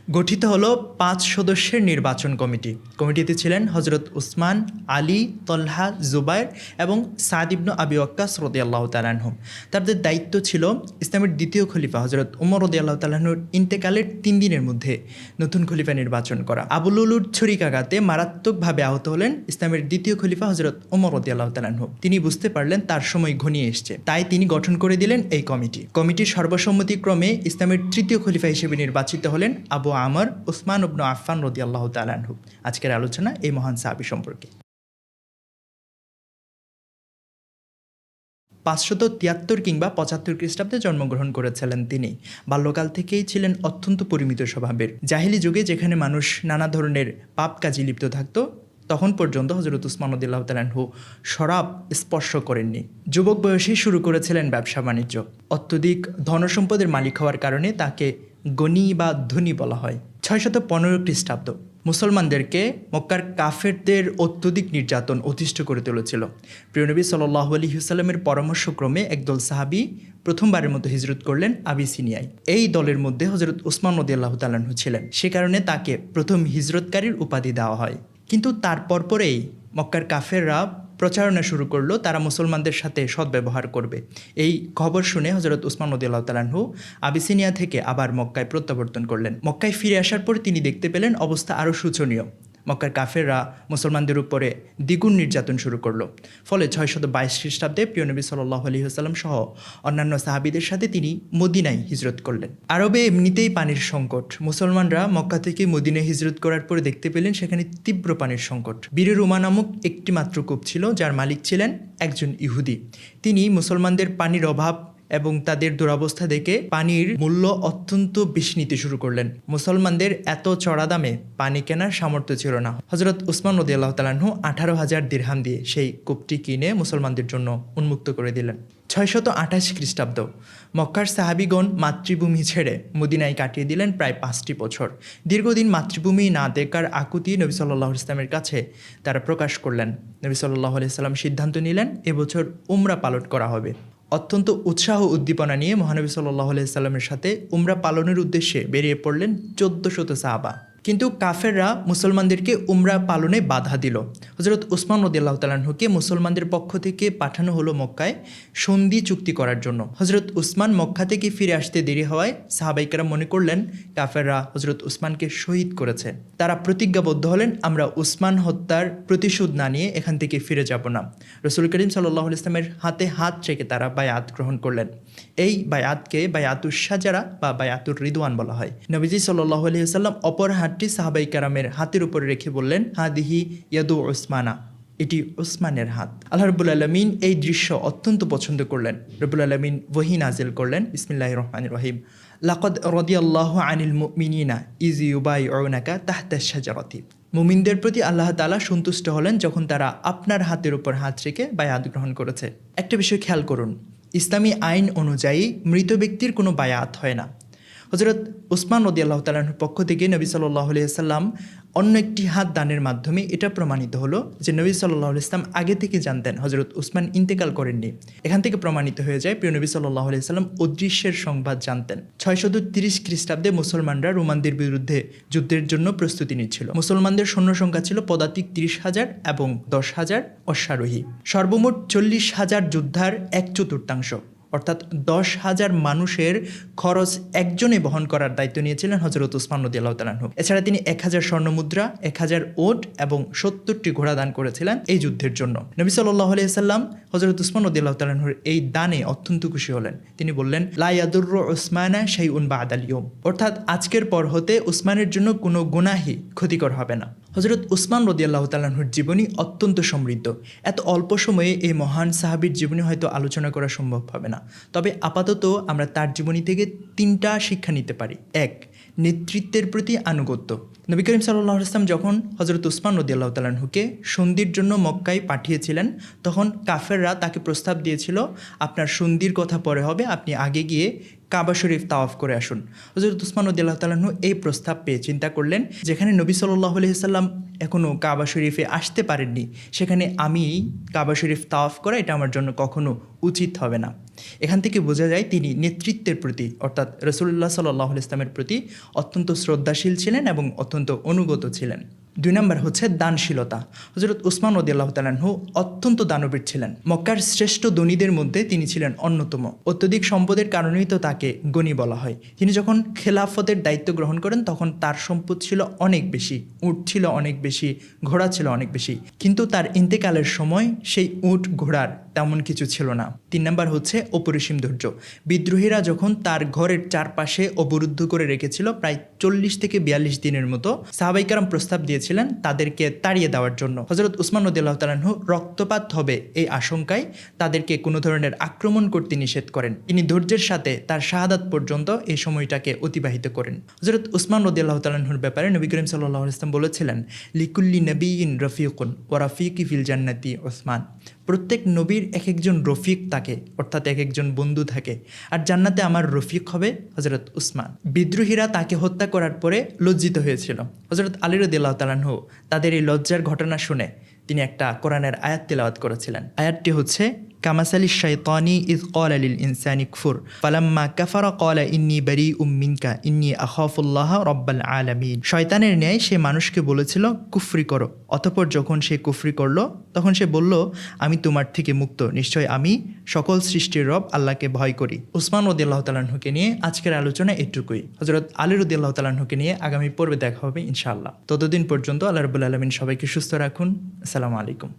গঠিত হলো ৫ সদস্যের নির্বাচন কমিটি। কমিটিতে ছিলেন হজরত উসমান, আলী, তলহা, জুবায়ের এবং সাদ ইবনে আবি ওয়াক্কাস রাদিয়াল্লাহু তাআলা আনহুম। তাদের দায়িত্ব ছিল ইসলামের দ্বিতীয় খলিফা হজরত উমর রাদিয়াল্লাহু তাআলা আনহুর ইন্তেকালের ৩ দিনের মধ্যে নতুন খলিফা নির্বাচন করা। আবু লুলুর ছুরিকাঘাতে মারাত্মকভাবে আহত হলেন ইসলামের দ্বিতীয় খলিফা হজরত উমর রাদিয়াল্লাহু তাআলা আনহু। তিনি বুঝতে পারলেন তার সময় ঘনিয়ে এসছে, তাই তিনি গঠন করে দিলেন এই কমিটি। কমিটির সর্বসম্মতিক্রমে ইসলামের তৃতীয় খলিফা হিসেবে নির্বাচিত হলেন আবু আমর উসমান ইবনে আফফান রাদিয়াল্লাহু তাআলা আনহু। আজকের আলোচনা এই মহান সাহাবী সম্পর্কে। ৫৭৩ কিংবা ৭৫ খ্রিস্টাব্দে জন্মগ্রহণ করেছিলেন তিনি। বাল্যকাল থেকেই ছিলেন অত্যন্ত পরিমিত স্বভাবের। জাহিলি যুগে যেখানে মানুষ নানা ধরনের পাপ কাজে লিপ্ত থাকত, তখন পর্যন্ত হযরত উসমান রাদিয়াল্লাহু তাআলা আনহু শরাব স্পর্শ করেননি। যুবক বয়সেই শুরু করেছিলেন ব্যবসা বাণিজ্য। অত্যধিক ধনসম্পদের মালিক হওয়ার কারণে তাকে গনি বা ধনী বলা হয়। ৬১৫ খ্রিস্টাব্দ মুসলমানদেরকে মক্কার কাফেরদের অত্যধিক নির্যাতন অতিষ্ঠ করে তুলেছিল। প্রিয়নবী সাল্লাল্লাহু আলাইহি ওয়াসাল্লামের পরামর্শক্রমে একদল সাহাবী প্রথমবারের মতো হিজরত করলেন আবিসিনিয়ায়। এই দলের মধ্যে হযরত উসমান রাদিয়াল্লাহু তাআলা আনহু ছিলেন। সে কারণে তাকে প্রথম হিজরতকারীর উপাধি দেওয়া হয়। কিন্তু তার পরপরেই মক্কার কাফেররা প্রচারণা শুরু করলো তারা মুসলমানদের সাথে সদ্ব্যবহার করবে। এই খবর শুনে হযরত উসমান রাদিয়াল্লাহু তাআলা আনহু আবিসিনিয়া থেকে আবার মক্কায় প্রত্যাবর্তন করলেন। মক্কায় ফিরে আসার পর তিনি দেখতে পেলেন অবস্থা আরও শোচনীয়। মক্কার কাফেররা মুসলমানদের উপরে দ্বিগুণ নির্যাতন শুরু করলো। ফলে ৬২২ খ্রিস্টাব্দে প্রিয়নবী সাল্লাল্লাহু আলাইহি ওয়াসাল্লাম সহ অন্যান্য সাহাবীদের সাথে তিনি মদিনায় হিজরত করলেন। আরবে এমনিতেই পানির সংকট। মুসলমানরা মক্কা থেকে মদিনায় হিজরত করার পরে দেখতে পেলেন সেখানে তীব্র পানির সংকট। বীরে রুমা নামক একটি মাত্র কূপ ছিল, যার মালিক ছিলেন একজন ইহুদি। তিনি মুসলমানদের পানির অভাব এবং তাদের দুরবস্থা দেখে পানির মূল্য অত্যন্ত বেশি নিতে শুরু করলেন। মুসলমানদের এত চড়া দামে পানি কেনার সামর্থ্য ছিল না। হযরত উসমান রাদিয়াল্লাহু তাআলা আনহু ১৮,০০০ দিরহাম দিয়ে সেই কূপটি কিনে মুসলমানদের জন্য উন্মুক্ত করে দিলেন। ৬২৮ খ্রিস্টাব্দ মক্কার সাহাবীগণ মাতৃভূমি ছেড়ে মদিনায় কাটিয়ে দিলেন প্রায় ৫টি বছর। দীর্ঘদিন মাতৃভূমি না দেখার আকুতি নবী সাল্লাল্লাহু আলাইহি ওয়াসাল্লামের কাছে তারা প্রকাশ করলেন। নবী সাল্লাল্লাহু আলাইহি ওয়াসাল্লাম সিদ্ধান্ত নিলেন এবছর উমরা পালন করা হবে। অত্যন্ত উৎসাহ উদ্দীপনা নিয়ে মহানবী সাল্লাল্লাহু আলাইহি ওয়াসাল্লামের সাথে উমরা পালনের উদ্দেশ্যে বেরিয়ে পড়লেন ১৪০০ সাহাবা। কিন্তু কাফেররা মুসলমানদেরকে উমরা পালনে বাধা দিল। হযরত উসমান রাদিয়াল্লাহু তাআলা আনহুকে মুসলমানদের পক্ষ থেকে পাঠানো হলো মক্কায় সন্ধি চুক্তি করার জন্য। হযরত উসমান মক্কা থেকে ফিরে আসতে দেরি হওয়ায় সাহাবায়ে কেরাম মনে করলেন কাফেররা হযরত উসমানকে শহীদ করেছে। তারা প্রতিজ্ঞাবদ্ধ হলেন আমরা উসমান হত্যার প্রতিশোধ না নিয়ে এখান থেকে ফিরে যাব না। রাসূল করিম সাল্লাল্লাহু আলাইহি ওয়াসাল্লামের হাতে হাত রেখে তারা বায়াত গ্রহণ করলেন। এই বায়াতকে বায়াতুশ শাজারা বা বায়াতুর রিদওয়ান বলা হয়। নবীজি সাল্লাল্লাহু আলাইহি ওয়াসাল্লাম অপর হাতটি সাহাবায়ে কেরামের হাতের উপরে রেখে বললেন হাদিহি ইয়াদু উসমানা, এটি উসমানের হাত। আল্লাহ রাব্বুল আলামিন এই দৃশ্য অত্যন্ত পছন্দ করলেন। রাব্বুল আলামিন ওহী নাজিল করলেন। বিসমিল্লাহির রহমানির রহিম। লাকাদ রাদিয়াল্লাহু আনিল মুমিনিনা ইয ইউবাইউনাকা তাহতাশ শাজারাতি। মুমিনদের প্রতি আল্লাহ তাআলা সন্তুষ্ট হলেন যখন তারা আপনার হাতের উপর হাত রেখে বায়াত গ্রহণ করেছে। একটা বিষয় খেয়াল করুন, ইসলামী আইন অনুযায়ী মৃত ব্যক্তির কোনো বায়াত হয় না। হযরত উসমান রাদিয়াল্লাহু তাআলা আনহুর পক্ষ থেকে নবী সাল্লাল্লাহু আলাইহি ওয়াসাল্লাম অন্য একটি হাত দানের মাধ্যমে এটা প্রমাণিত হলো যে নবী সাল্লাল্লাহু আলাইহি ওয়াসাল্লাম আগে থেকে জানতেন হযরত উসমান ইন্তেকাল করেননি। এখান থেকে প্রমাণিত হয়ে যায় প্রিয় নবী সাল্লাল্লাহু আলাইহি ওয়াসাল্লাম অদৃশ্যের সংবাদ জানতেন। ৬৩০ খ্রিস্টাব্দে মুসলমানরা রোমানদের বিরুদ্ধে যুদ্ধের জন্য প্রস্তুতি নিচ্ছিল। মুসলমানদের সৈন্য সংখ্যা ছিল পদাতিক ৩০,০০০ এবং ১০,০০০ অশ্বারোহী। সর্বমোট ৪০,০০০ যোদ্ধার ১/৪ অর্থাৎ ১০,০০০ মানুষের খরচ একজনে বহন করার দায়িত্ব নিয়েছিলেন হযরত উসমান রাদিয়াল্লাহু তাআলা আনহু। এছাড়া তিনি ১,০০০ স্বর্ণমুদ্রা, ১,০০০ ওট এবং ৭০টি ঘোড়া দান করেছিলেন এই যুদ্ধের জন্য। নবী সাল্লাল্লাহু আলাইহি ওয়াসাল্লাম হযরত উসমান রাদিয়াল্লাহু তাআলা আনহুর এই দানে অত্যন্ত খুশি হলেন। তিনি বললেন লা ইয়াদুররু উসমানা শাইউন বা'দাল ইয়াউম, অর্থাৎ আজকের পর হতে উসমানের জন্য কোনো গুনাহই ক্ষতিকর হবে না। হযরত উসমান রাদিয়াল্লাহু তাআলা আনহুর জীবনী অত্যন্ত সমৃদ্ধ। এত অল্প সময়ে এই মহান সাহাবীর জীবনী হয়তো আলোচনা করা সম্ভব হবে না, তবে আপাতত আমরা তার জীবনী থেকে ৩টা শিক্ষা নিতে পারি। ১. নেতৃত্বের প্রতি আনুগত্য। নবী করিম সাল্লাল্লাহু আলাইহি ওয়াসাল্লাম যখন হযরত উসমান রাদিয়াল্লাহু তাআলা আনহুকে সন্ধির জন্য মক্কায় পাঠিয়েছিলেন, তখন কাফেররা তাকে প্রস্তাব দিয়েছিল আপনার সন্ধির কথা পরে হবে, আপনি আগে গিয়ে কাবা শরীফ তাওয়াফ করে আসুন। হযরত উসমান রাদিয়াল্লাহু তাআলা আনহু এই প্রস্তাব পেয়ে চিন্তা করলেন, যেখানে নবী সাল্লাল্লাহু আলাইহি সাল্লাম এখনও কাবা শরীফে আসতে পারেননি, সেখানে আমি কাবা শরীফ তাওয়াফ করা এটা আমার জন্য কখনো উচিত হবে না। এখান থেকে বোঝা যায় তিনি নেতৃত্বের প্রতি অর্থাৎ রাসূলুল্লাহ সাল্লাল্লাহু আলাইহি ওয়াসাল্লামের প্রতি অত্যন্ত শ্রদ্ধাশীল ছিলেন এবং অত্যন্ত অনুগত ছিলেন। 2 নম্বর হচ্ছে দানশীলতা। হযরত উসমান রাদিয়াল্লাহু তাআলা আনহু অত্যন্ত দানবীর ছিলেন। মক্কার শ্রেষ্ঠ ধনীদের মধ্যে তিনি ছিলেন অন্যতম। অত্যধিক সম্পদের কারণেই তো তাকে গণী বলা হয়। তিনি যখন খেলাফতের দায়িত্ব গ্রহণ করেন তখন তার সম্পদ ছিল অনেক বেশি, উট ছিল অনেক বেশি, ঘোড়া ছিল অনেক বেশি, কিন্তু তার ইন্তেকালের সময় সেই উট ঘোড়ার তেমন কিছু ছিল না। 3 নম্বর হচ্ছে অপরিসীম ধৈর্য। বিদ্রোহীরা যখন তার ঘরের চারপাশে অবরুদ্ধ করে রেখেছিল প্রায় 40 থেকে 42 দিনের মতো, সাহাবায়ে কেরাম প্রস্তাব দিয়েছিলেন তাদেরকে তাড়িয়ে দেওয়ার জন্য। হযরত উসমান রাদিয়াল্লাহু তাআলা আনহু রক্তপাত হবে এই আশঙ্কায় তাদেরকে কোনো ধরনের আক্রমণ করতে নিষেধ করেন। তিনি ধৈর্যের সাথে তার শাহাদাত পর্যন্ত এই সময়টাকে অতিবাহিত করেন। হযরত উসমান রাদিয়াল্লাহু তাআলা আনহুর ব্যাপারে নবী করিম সাল্লাল্লাহু আলাইহি ওয়াসাল্লাম বলেছিলেন, লিকুল্লি নবিয়্যিন রফিকুন ওয়া রাফিকি ফিল জান্নাতি উসমান। প্রত্যেক নবীর এক একজন রফিক থাকে, অর্থাৎ এক একজন বন্ধু থাকে, আর জান্নাতে আমার রফিক হবে হযরত উসমান। বিদ্রোহীরা তাকে হত্যা করার পরে লজ্জিত হয়েছিল। হযরত আলী রাদিয়াল্লাহু তাআলা আনহু তাদের এই লজ্জার ঘটনা শুনে তিনি একটা কোরআনের আয়াত তিলাওয়াত করেছিলেন। আয়াতটি হচ্ছে, কামাসালি শাইতানি ইয ক্বালা লিল ইনসানি কুফুর ফালাম্মা কাফারা ক্বালা ইন্নী বারীউম মিনকা ইন্নী আখাফুল্লাহ রাব্বাল আলামিন। শয়তানের ন্যায় সে মানুষকে বলেছিল কুফরি করো, অতঃপর যখন সে কুফরি করল তখন সে বলল আমি তোমার থেকে মুক্ত, নিশ্চয় আমি সকল সৃষ্টির রব আল্লাহকে ভয় করি। উসমান রাদিয়াল্লাহু তাআলা আনহুকে নিয়ে আজকের আলোচনা এটুকুই। হযরত আলী রাদিয়াল্লাহু তাআলা আনহুকে নিয়ে আগামী পর্বে দেখা হবে ইনশাআল্লাহ। ততদিন পর্যন্ত আল্লাহ রাব্বুল আলামিন সবাইকে সুস্থ রাখুন। আসসালামু আলাইকুম।